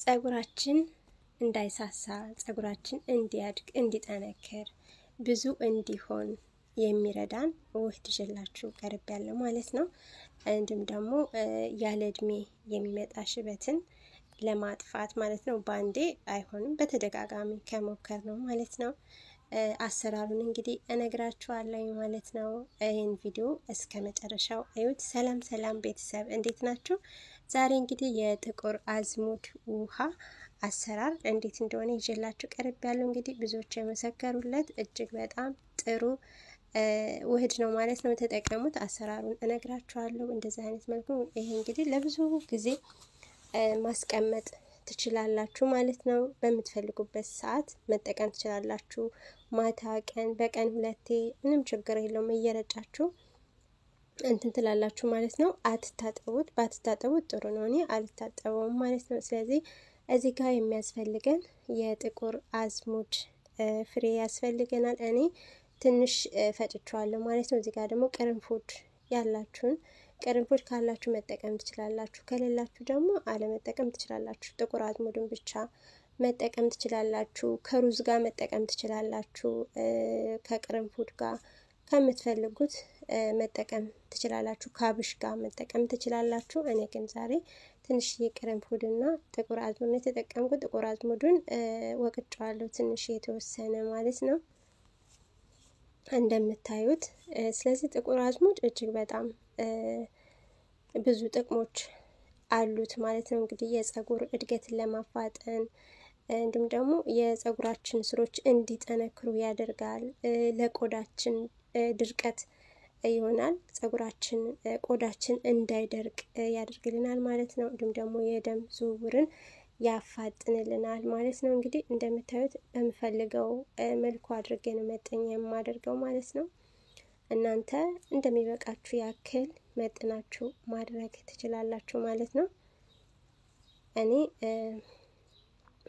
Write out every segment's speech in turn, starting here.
ጸጉራችን እንዳይሳሳ ጸጉራችን እንዲያድግ እንዲጠነክር ብዙ እንዲሆን የሚረዳን ውህድ ይዤላችሁ ቀርብ ያለ ማለት ነው። እንዲሁም ደግሞ ያለ እድሜ የሚመጣ ሽበትን ለማጥፋት ማለት ነው። ባንዴ አይሆንም፣ በተደጋጋሚ ከሞከር ነው ማለት ነው። አሰራሩን እንግዲህ እነግራችኋለሁ ማለት ነው። ይህን ቪዲዮ እስከ መጨረሻው አዩት። ሰላም ሰላም ቤተሰብ እንዴት ናችሁ? ዛሬ እንግዲህ የጥቁር አዝሙድ ውሃ አሰራር እንዴት እንደሆነ ይዤላችሁ ቀርብ ያለው እንግዲህ ብዙዎች የመሰከሩለት እጅግ በጣም ጥሩ ውህድ ነው ማለት ነው። ተጠቀሙት። አሰራሩን እነግራችኋለሁ። እንደዚህ አይነት መልኩ ይሄ እንግዲህ ለብዙ ጊዜ ማስቀመጥ ትችላላችሁ ማለት ነው። በምትፈልጉበት ሰዓት መጠቀም ትችላላችሁ። ማታ፣ ቀን፣ በቀን ሁለቴ ምንም ችግር የለውም። እየረጫችሁ እንትን ትላላችሁ ማለት ነው። አትታጠቡት። ባትታጠቡት ጥሩ ነው። እኔ አልታጠበውም ማለት ነው። ስለዚህ እዚህ ጋር የሚያስፈልገን የጥቁር አዝሙድ ፍሬ ያስፈልገናል። እኔ ትንሽ ፈጭቼዋለሁ ማለት ነው። እዚህ ጋር ደግሞ ቅርንፉድ ያላችሁን ቅርንፉድ ካላችሁ መጠቀም ትችላላችሁ። ከሌላችሁ ደግሞ አለመጠቀም ትችላላችሁ። ጥቁር አዝሙድን ብቻ መጠቀም ትችላላችሁ። ከሩዝ ጋር መጠቀም ትችላላችሁ። ከቅርንፉድ ጋር ከምትፈልጉት መጠቀም ትችላላችሁ። ካብሽ ጋር መጠቀም ትችላላችሁ። እኔ ግን ዛሬ ትንሽ የቅርንፉድና ጥቁር አዝሙድ ነው የተጠቀምኩት። ጥቁር አዝሙዱን ወቅጫዋለሁ ትንሽ የተወሰነ ማለት ነው እንደምታዩት። ስለዚህ ጥቁር አዝሙድ እጅግ በጣም ብዙ ጥቅሞች አሉት ማለት ነው። እንግዲህ የጸጉር እድገትን ለማፋጠን እንዲሁም ደግሞ የጸጉራችን ስሮች እንዲጠነክሩ ያደርጋል። ለቆዳችን ድርቀት ይሆናል። ጸጉራችን ቆዳችን እንዳይደርቅ ያደርግልናል ማለት ነው። እንዲሁም ደግሞ የደም ዝውውርን ያፋጥንልናል ማለት ነው። እንግዲህ እንደምታዩት በምፈልገው መልኩ አድርጌ ነው መጠኝ የማደርገው ማለት ነው። እናንተ እንደሚበቃችሁ ያክል መጥናችሁ ማድረግ ትችላላችሁ ማለት ነው። እኔ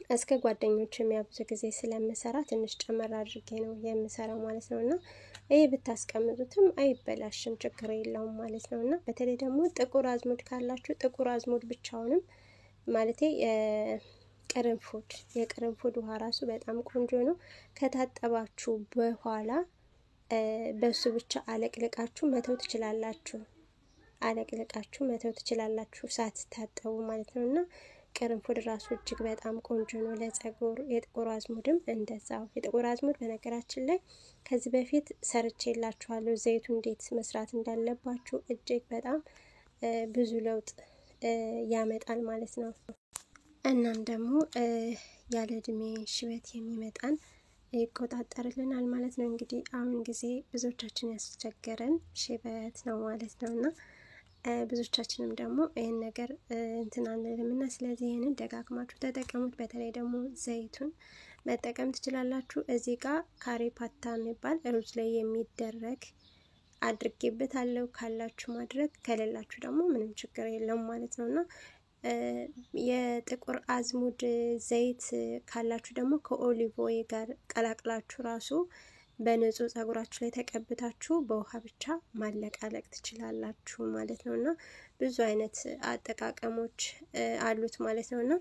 እስከ ጓደኞች የሚያብዙ ጊዜ ስለምሰራ ትንሽ ጨመር አድርጌ ነው የምሰራው ማለት ነው። እና ይሄ ብታስቀምጡትም አይበላሽም፣ ችግር የለውም ማለት ነው። እና በተለይ ደግሞ ጥቁር አዝሙድ ካላችሁ ጥቁር አዝሙድ ብቻውንም ማለቴ የቅርንፉድ ውሃ ራሱ በጣም ቆንጆ ነው። ከታጠባችሁ በኋላ በሱ ብቻ አለቅልቃችሁ መተው ትችላላችሁ። ሳትታጠቡ ማለት ነው። እና ቅርንፉድ ራሱ እጅግ በጣም ቆንጆ ነው ለጸጉር። የጥቁር አዝሙድም እንደዛው። የጥቁር አዝሙድ በነገራችን ላይ ከዚህ በፊት ሰርቼላችኋለሁ ዘይቱ እንዴት መስራት እንዳለባችሁ። እጅግ በጣም ብዙ ለውጥ ያመጣል ማለት ነው። እናም ደግሞ ያለ እድሜ ሽበት የሚመጣን ይቆጣጠርልናል ማለት ነው። እንግዲህ አሁን ጊዜ ብዙዎቻችን ያስቸገረን ሽበት ነው ማለት ነው። እና ብዙዎቻችንም ደግሞ ይህን ነገር እንትን አንልም እና ስለዚህ ይህንን ደጋግማችሁ ተጠቀሙት። በተለይ ደግሞ ዘይቱን መጠቀም ትችላላችሁ። እዚህ ጋር ካሬ ፓታ የሚባል ሩዝ ላይ የሚደረግ አድርጌበታለሁ። ካላችሁ ማድረግ፣ ከሌላችሁ ደግሞ ምንም ችግር የለውም ማለት ነው። እና የጥቁር አዝሙድ ዘይት ካላችሁ ደግሞ ከኦሊቭ ኦይል ጋር ቀላቅላችሁ ራሱ በንጹህ ጸጉራችሁ ላይ ተቀብታችሁ በውሃ ብቻ ማለቃለቅ ትችላላችሁ ማለት ነው። እና ብዙ አይነት አጠቃቀሞች አሉት ማለት ነው። እና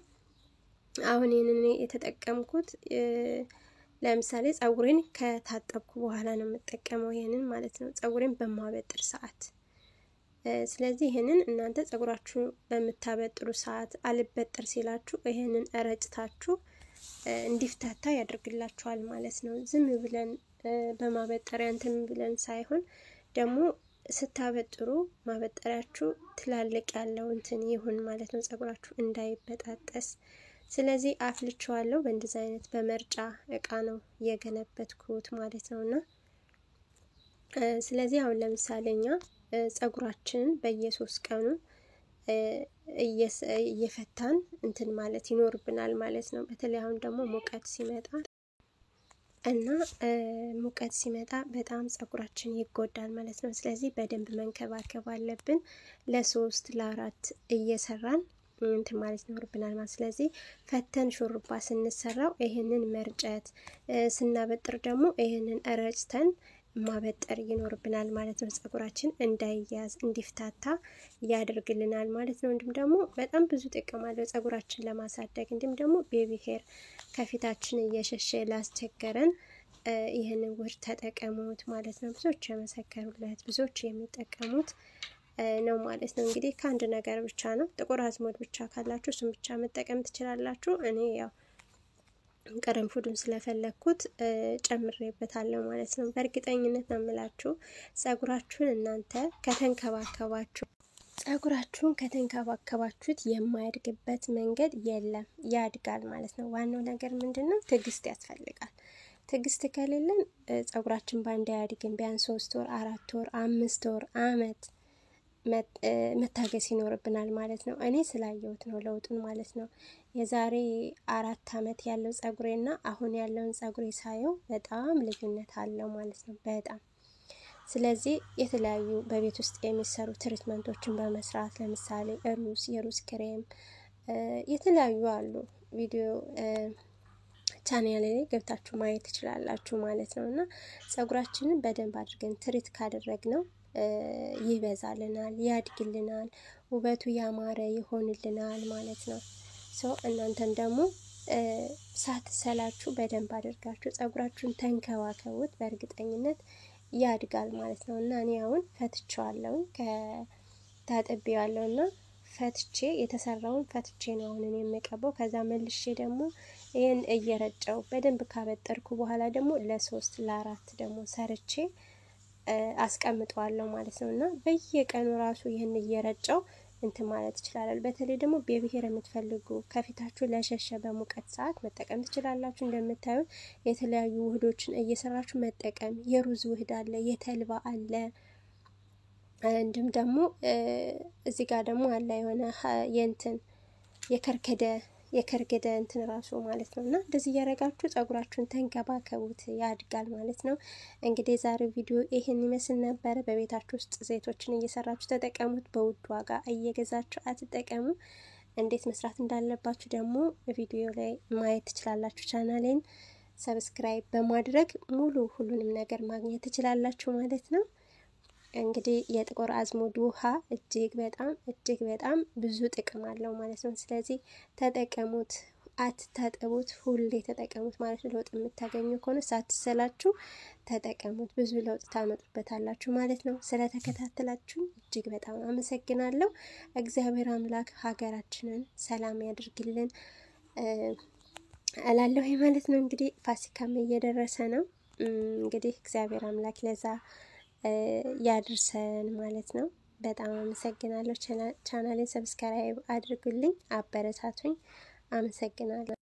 አሁን ይህንን የተጠቀምኩት ለምሳሌ ጸጉሬን ከታጠብኩ በኋላ ነው የምጠቀመው ይሄንን ማለት ነው፣ ጸጉሬን በማበጥር ሰዓት። ስለዚህ ይሄንን እናንተ ጸጉራችሁ በምታበጥሩ ሰዓት አልበጥር ሲላችሁ ይሄንን እረጭታችሁ እንዲፍታታ ያደርግላችኋል ማለት ነው። ዝም ብለን በማበጠሪያ እንትን ብለን ሳይሆን ደግሞ ስታበጥሩ ማበጠሪያችሁ ትላልቅ ያለው እንትን ይሁን ማለት ነው፣ ጸጉራችሁ እንዳይበጣጠስ። ስለዚህ አፍልቼዋለሁ። በእንደዚህ አይነት በመርጫ እቃ ነው የገለበጥኩት ማለት ነውና ስለዚህ አሁን ለምሳሌ እኛ ጸጉራችንን በየ3 ቀኑ እየፈታን እንትን ማለት ይኖርብናል ማለት ነው። በተለይ አሁን ደግሞ ሙቀት ሲመጣ በጣም ጸጉራችን ይጎዳል ማለት ነው። ስለዚህ በደንብ መንከባከብ አለብን። ለ3 ለ4 እየሰራን እንትን ማለት ይኖርብናል ማለት። ስለዚህ ፈተን ሹሩባ ስንሰራው ይሄንን መርጨት፣ ስናበጥር ደግሞ ይሄንን ረጭተን ማበጠር ይኖርብናል ማለት ነው። ጸጉራችን እንዳይያዝ እንዲፍታታ ያደርግልናል ማለት ነው። እንዲሁም ደግሞ በጣም ብዙ ጥቅም አለው ጸጉራችን ለማሳደግ። እንዲሁም ደግሞ ቤቢ ሄር ከፊታችን እየሸሸ ላስቸገረን ይህንን ውህድ ተጠቀሙት ማለት ነው። ብዙዎች የመሰከሩለት ብዙዎች የሚጠቀሙት ነው ማለት ነው። እንግዲህ ከአንድ ነገር ብቻ ነው ጥቁር አዝሙድ ብቻ ካላችሁ እሱን ብቻ መጠቀም ትችላላችሁ። እኔ ያው ቅርንፉዱን ስለፈለኩት ጨምሬበታለሁ ማለት ነው። በእርግጠኝነት ነው የምላችሁ ጸጉራችሁን እናንተ ከተንከባከባችሁት የማያድግበት መንገድ የለም፣ ያድጋል ማለት ነው። ዋናው ነገር ምንድነው? ትዕግስት ያስፈልጋል። ትዕግስት ከሌለን ጸጉራችን ባንድ አያድግም። ቢያንስ 3 ወር 4 ወር 5 ወር አመት መታገስ ይኖርብናል ማለት ነው። እኔ ስላየሁት ነው ለውጡን ማለት ነው። የዛሬ 4 አመት ያለው ጸጉሬና አሁን ያለውን ጸጉሬ ሳየው በጣም ልዩነት አለው ማለት ነው። በጣም ስለዚህ የተለያዩ በቤት ውስጥ የሚሰሩ ትሪትመንቶችን በመስራት ለምሳሌ የሩዝ ክሬም የተለያዩ አሉ። ቪዲዮ ቻናሌ ላይ ገብታችሁ ማየት ትችላላችሁ ማለት ነው። እና ጸጉራችንን በደንብ አድርገን ትሪት ካደረግነው ይበዛልናል፣ ያድግልናል፣ ውበቱ ያማረ ይሆንልናል ማለት ነው። እናንተም ደግሞ ሳትሰላችሁ በደንብ አድርጋችሁ ጸጉራችሁን ተንከባከቡት፣ በእርግጠኝነት ያድጋል ማለት ነው። እና እኔ አሁን ፈትቼዋለሁ ታጥቤዋለሁና ፈትቼ የተሰራውን ፈትቼ ነው አሁን እኔ የምቀባው። ከዛ መልሼ ደግሞ ይሄን እየረጨው በደንብ ካበጠርኩ በኋላ ደግሞ ለ3 ለ4 ደግሞ ሰርቼ አስቀምጠዋለሁ ማለት ነው። እና በየቀኑ ራሱ ይሄን እየረጨው እንትን ማለት ይችላል። በተለይ ደግሞ ቤቢ ሄር የምትፈልጉ ከፊታችሁ ለሸሸ በሙቀት ሰዓት መጠቀም ትችላላችሁ። እንደምታዩት የተለያዩ ውህዶችን እየሰራችሁ መጠቀም። የሩዝ ውህድ አለ፣ የተልባ አለ፣ እንዲሁም ደግሞ እዚህ ጋር ደግሞ አለ የሆነ የከርከደ እንትን ራሱ ማለት ነው። እና እንደዚህ እያደረጋችሁ ጸጉራችሁን ተንከባከቡት፣ ያድጋል ማለት ነው። እንግዲህ ዛሬው ቪዲዮ ይሄን ይመስል ነበር። በቤታችሁ ውስጥ ዘይቶችን እየሰራችሁ ተጠቀሙት። በውድ ዋጋ እየገዛችሁ አትጠቀሙ። እንዴት መስራት እንዳለባችሁ ደግሞ ቪዲዮ ላይ ማየት ትችላላችሁ። ቻናሌን ሰብስክራይብ በማድረግ ሁሉንም ነገር ማግኘት ትችላላችሁ ማለት ነው። እንግዲህ የጥቁር አዝሙድ ውሃ እጅግ በጣም ብዙ ጥቅም አለው ማለት ነው። ስለዚህ ተጠቀሙት፣ አትታጠቡት፣ ሁሌ ተጠቀሙት ማለት ነው። ለውጥ የምታገኙ ከሆነ ሳትሰላችሁ ተጠቀሙት፣ ብዙ ለውጥ ታመጡበታላችሁ ማለት ነው። ስለተከታተላችሁ እጅግ በጣም አመሰግናለሁ። እግዚአብሔር አምላክ ሀገራችንን ሰላም ያድርግልን እላለሁ ማለት ነው። እንግዲህ ፋሲካም እየደረሰ ነው። እንግዲህ እግዚአብሔር አምላክ ለዛ ያድርሰን ማለት ነው። በጣም አመሰግናለሁ። ቻናሌን ሰብስክራይብ አድርጉልኝ፣ አበረታቱኝ። አመሰግናለሁ።